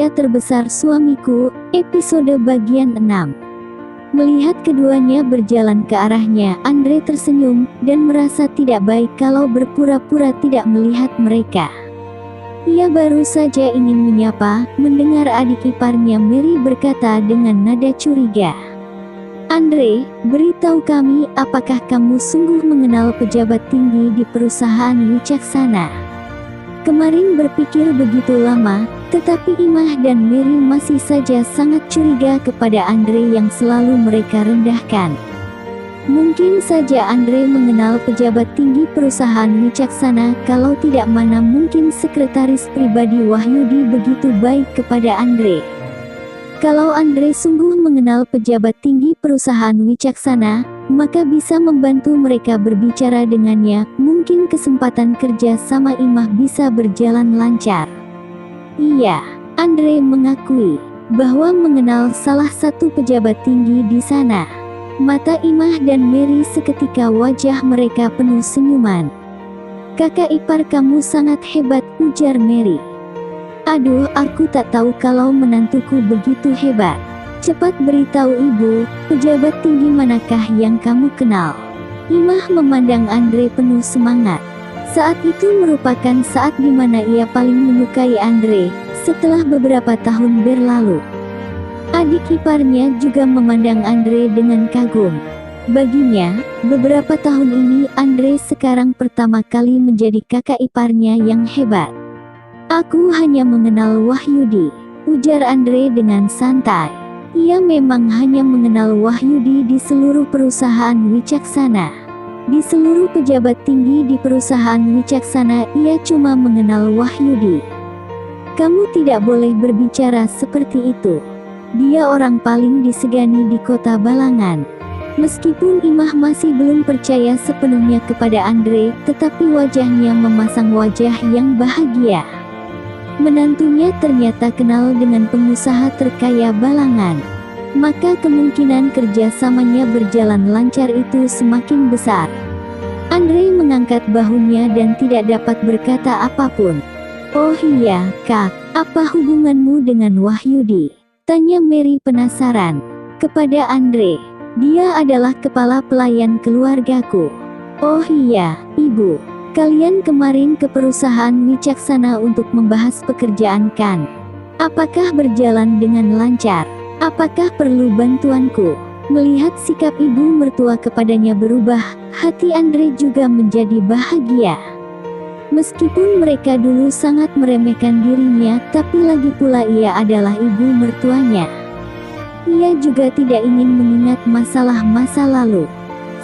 rahasia terbesar suamiku, episode bagian 6. Melihat keduanya berjalan ke arahnya, Andre tersenyum, dan merasa tidak baik kalau berpura-pura tidak melihat mereka. Ia baru saja ingin menyapa, mendengar adik iparnya Mary berkata dengan nada curiga. "Andre, beritahu kami, apakah kamu sungguh mengenal pejabat tinggi di perusahaan Wicaksana?" Kemarin berpikir begitu lama, tetapi Imah dan Mary masih saja sangat curiga kepada Andre yang selalu mereka rendahkan. Mungkin saja Andre mengenal pejabat tinggi perusahaan Wicaksana, kalau tidak mana mungkin sekretaris pribadi Wahyudi begitu baik kepada Andre. Kalau Andre sungguh mengenal pejabat tinggi perusahaan Wicaksana, maka bisa membantu mereka berbicara dengannya, mungkin kesempatan kerja sama Imah bisa berjalan lancar. Iya, Andre mengakui bahwa mengenal salah satu pejabat tinggi di sana. Mata Imah dan Mary seketika wajah mereka penuh senyuman. "Kakak ipar kamu sangat hebat," ujar Mary. "Aduh, aku tak tahu kalau menantuku begitu hebat. Cepat beritahu ibu, pejabat tinggi manakah yang kamu kenal?" Imah memandang Andre penuh semangat. Saat itu merupakan saat di mana ia paling menyukai Andre, setelah beberapa tahun berlalu. Adik iparnya juga memandang Andre dengan kagum. Baginya, beberapa tahun ini Andre sekarang pertama kali menjadi kakak iparnya yang hebat. "Aku hanya mengenal Wahyudi," ujar Andre dengan santai. Ia memang hanya mengenal Wahyudi di seluruh perusahaan Wicaksana. Di seluruh pejabat tinggi di perusahaan Wicaksana, ia cuma mengenal Wahyudi. "Kamu tidak boleh berbicara seperti itu. Dia orang paling disegani di kota Balangan." Meskipun Imah masih belum percaya sepenuhnya kepada Andre, tetapi wajahnya memasang wajah yang bahagia. Menantunya ternyata kenal dengan pengusaha terkaya Balangan. Maka kemungkinan kerjasamanya berjalan lancar itu semakin besar. Andre mengangkat bahunya dan tidak dapat berkata apapun. "Oh iya, Kak, apa hubunganmu dengan Wahyudi?" tanya Mary penasaran. Kepada Andre, "Dia adalah kepala pelayan keluargaku." "Oh iya, Ibu. Kalian kemarin ke perusahaan Wicaksana untuk membahas pekerjaan kan? Apakah berjalan dengan lancar? Apakah perlu bantuanku?" Melihat sikap ibu mertua kepadanya berubah, hati Andre juga menjadi bahagia. Meskipun mereka dulu sangat meremehkan dirinya, tapi lagi pula ia adalah ibu mertuanya. Ia juga tidak ingin mengingat masalah-masa lalu.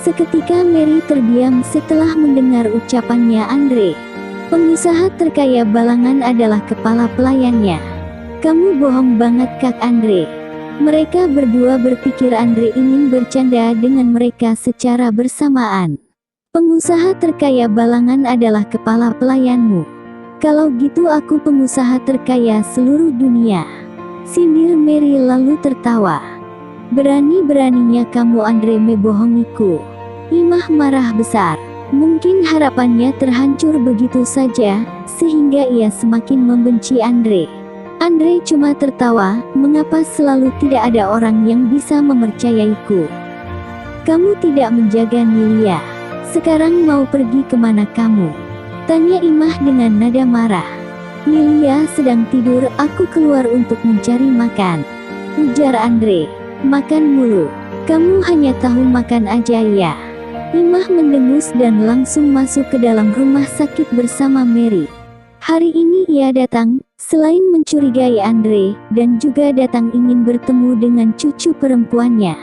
Seketika Mary terdiam setelah mendengar ucapannya Andre. Pengusaha terkaya Balangan adalah kepala pelayannya. "Kamu bohong banget, Kak Andre." Mereka berdua berpikir Andre ingin bercanda dengan mereka secara bersamaan. "Pengusaha terkaya Balangan adalah kepala pelayanmu. Kalau gitu aku pengusaha terkaya seluruh dunia," sindir Mary lalu tertawa. "Berani-beraninya kamu Andre membohongiku." Imah marah besar. Mungkin harapannya terhancur begitu saja, sehingga ia semakin membenci Andre. Andre cuma tertawa, "Mengapa selalu tidak ada orang yang bisa mempercayaiku? Kamu tidak menjaga Nilia. Sekarang mau pergi kemana kamu?" tanya Imah dengan nada marah. "Nilia sedang tidur, aku keluar untuk mencari makan," ujar Andre. "Makan mulu. Kamu hanya tahu makan aja ya." Imah mendengus dan langsung masuk ke dalam rumah sakit bersama Mary. Hari ini ia datang, selain mencurigai Andre, dan juga datang ingin bertemu dengan cucu perempuannya.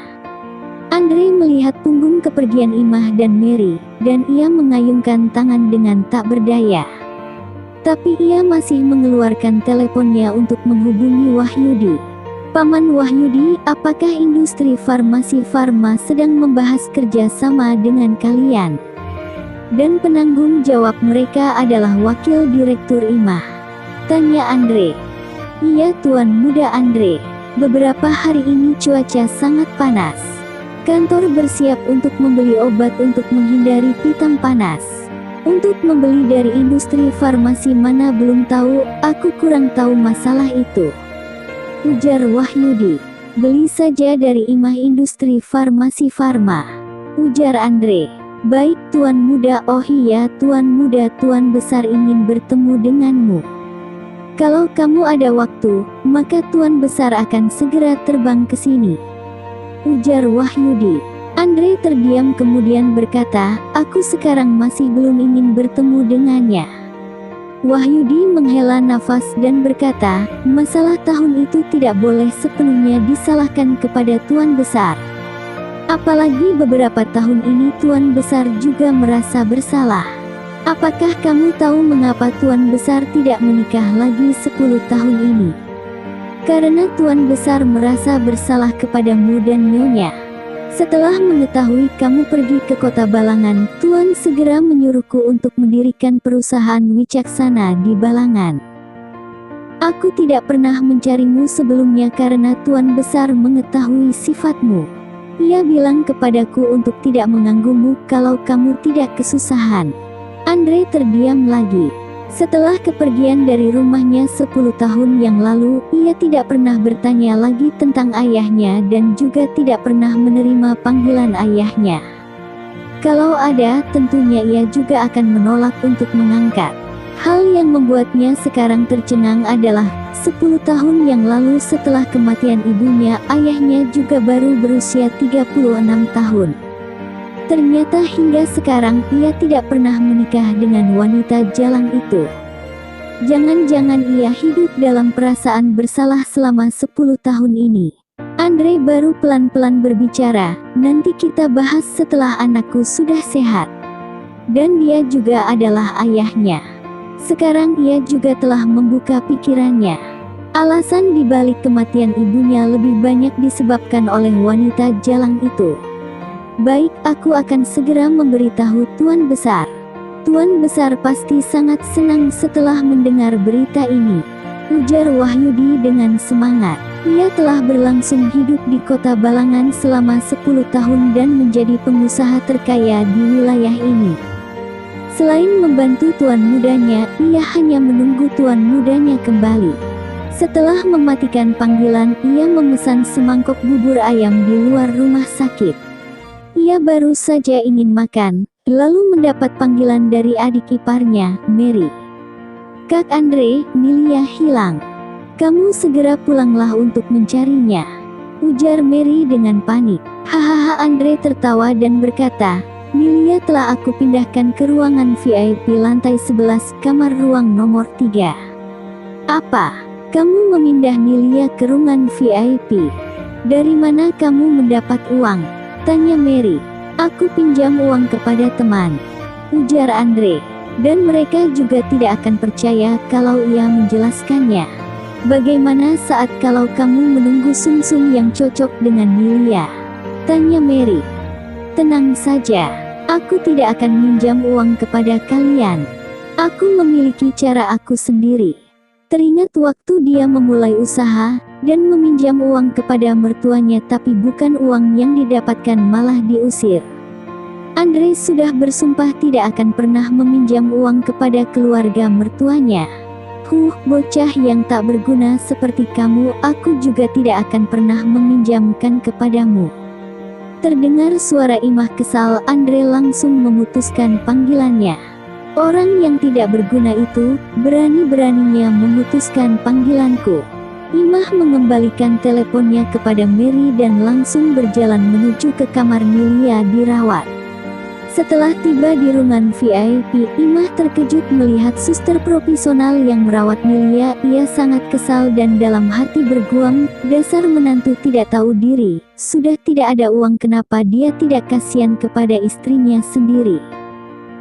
Andre melihat punggung kepergian Imah dan Mary, dan ia mengayunkan tangan dengan tak berdaya. Tapi ia masih mengeluarkan teleponnya untuk menghubungi Wahyudi. "Paman Wahyudi, apakah industri farmasi Farma sedang membahas kerja sama dengan kalian?" Dan penanggung jawab mereka adalah Wakil Direktur Imah, tanya Andre. "Iya Tuan Muda Andre. Beberapa hari ini cuaca sangat panas. Kantor bersiap untuk membeli obat untuk menghindari pitam panas. Untuk membeli dari industri farmasi mana belum tahu, aku kurang tahu masalah itu." ujar Wahyudi. Beli saja dari Imah Industri Farmasi Farma, ujar Andre. Baik Tuan Muda. Oh iya Tuan Muda, Tuan Besar ingin bertemu denganmu. Kalau kamu ada waktu, maka Tuan Besar akan segera terbang ke sini, ujar Wahyudi. Andre terdiam kemudian berkata, aku sekarang masih belum ingin bertemu dengannya. Wahyudi menghela nafas dan berkata, masalah tahun itu tidak boleh sepenuhnya disalahkan kepada Tuan Besar. Apalagi beberapa tahun ini Tuan Besar juga merasa bersalah. Apakah kamu tahu mengapa Tuan Besar tidak menikah lagi 10 tahun ini? Karena Tuan Besar merasa bersalah kepadamu dan Nyonya. Setelah mengetahui kamu pergi ke kota Balangan, Tuan segera menyuruhku untuk mendirikan perusahaan Wicaksana di Balangan. Aku tidak pernah mencarimu sebelumnya karena Tuan Besar mengetahui sifatmu. Ia bilang kepadaku untuk tidak mengganggumu kalau kamu tidak kesusahan. Andre terdiam lagi. Setelah kepergian dari rumahnya 10 tahun yang lalu, ia tidak pernah bertanya lagi tentang ayahnya dan juga tidak pernah menerima panggilan ayahnya. Kalau ada, tentunya ia juga akan menolak untuk mengangkat. Hal yang membuatnya sekarang tercengang adalah 10 tahun yang lalu setelah kematian ibunya, ayahnya juga baru berusia 36 tahun. Ternyata hingga sekarang ia tidak pernah menikah dengan wanita jalang itu. Jangan-jangan ia hidup dalam perasaan bersalah selama 10 tahun ini. Andre baru pelan-pelan berbicara, nanti kita bahas setelah anakku sudah sehat. Dan dia juga adalah ayahnya. Sekarang ia juga telah membuka pikirannya. Alasan dibalik kematian ibunya lebih banyak disebabkan oleh wanita jalang itu. Baik, aku akan segera memberitahu Tuan Besar. Tuan Besar pasti sangat senang setelah mendengar berita ini, ujar Wahyudi dengan semangat. Ia telah berlangsung hidup di kota Balangan selama 10 tahun dan menjadi pengusaha terkaya di wilayah ini. Selain membantu tuan mudanya, ia hanya menunggu tuan mudanya kembali. Setelah mematikan panggilan, ia memesan semangkok bubur ayam di luar rumah sakit. Ia baru saja ingin makan, lalu mendapat panggilan dari adik iparnya, Mary. Kak Andre, Milia hilang. Kamu segera pulanglah untuk mencarinya, ujar Mary dengan panik. Hahaha, Andre tertawa dan berkata, Milia telah aku pindahkan ke ruangan VIP lantai 11, kamar ruang nomor 3. Apa? Kamu memindah Milia ke ruangan VIP? Dari mana kamu mendapat uang? Tanya Mary. Aku pinjam uang kepada teman, ujar Andre. Dan mereka juga tidak akan percaya kalau ia menjelaskannya. Bagaimana saat kalau kamu menunggu sumsum yang cocok dengan Milia? Tanya Mary. Tenang saja, aku tidak akan minjam uang kepada kalian. Aku memiliki cara aku sendiri. Teringat waktu dia memulai usaha dan meminjam uang kepada mertuanya, tapi bukan uang yang didapatkan malah diusir. Andre sudah bersumpah tidak akan pernah meminjam uang kepada keluarga mertuanya. Bocah yang tak berguna seperti kamu, aku juga tidak akan pernah meminjamkan kepadamu. Terdengar suara Imah kesal, Andre langsung memutuskan panggilannya. Orang yang tidak berguna itu, berani-beraninya memutuskan panggilanku. Imah mengembalikan teleponnya kepada Mary dan langsung berjalan menuju ke kamar Milia dirawat. Setelah tiba di ruangan VIP, Imah terkejut melihat suster profesional yang merawat Milia. Ia sangat kesal dan dalam hati berguam, dasar menantu tidak tahu diri. Sudah tidak ada uang, kenapa dia tidak kasihan kepada istrinya sendiri?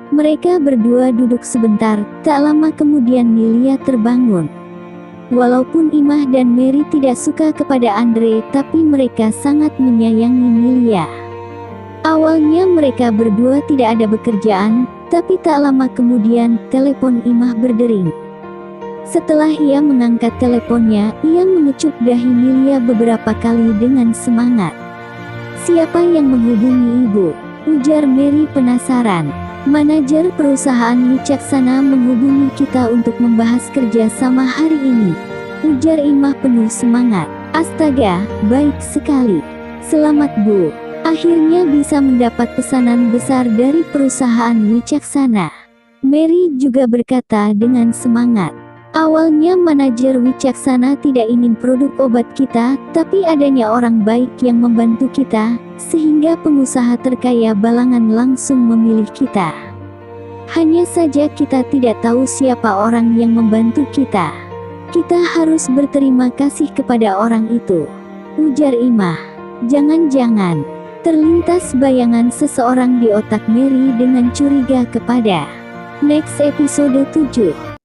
Mereka berdua duduk sebentar, tak lama kemudian Milia terbangun. Walaupun Imah dan Mary tidak suka kepada Andre, tapi mereka sangat menyayangi Milia. Awalnya mereka berdua tidak ada pekerjaan, tapi tak lama kemudian, telepon Imah berdering. Setelah ia mengangkat teleponnya, ia mengecup dahi Milia beberapa kali dengan semangat. Siapa yang menghubungi ibu? Ujar Mary penasaran. Manajer perusahaan Wicaksana menghubungi kita untuk membahas kerja sama hari ini. ujar Imah penuh semangat. Astaga, baik sekali. Selamat Bu. Akhirnya bisa mendapat pesanan besar dari perusahaan Wicaksana. Mary juga berkata dengan semangat. Awalnya manajer Wicaksana tidak ingin produk obat kita, tapi adanya orang baik yang membantu kita, sehingga pengusaha terkaya Balangan langsung memilih kita. Hanya saja kita tidak tahu siapa orang yang membantu kita. Kita harus berterima kasih kepada orang itu, ujar Imah. Jangan-jangan, terlintas bayangan seseorang di otak Mary dengan curiga kepada. Next episode 7.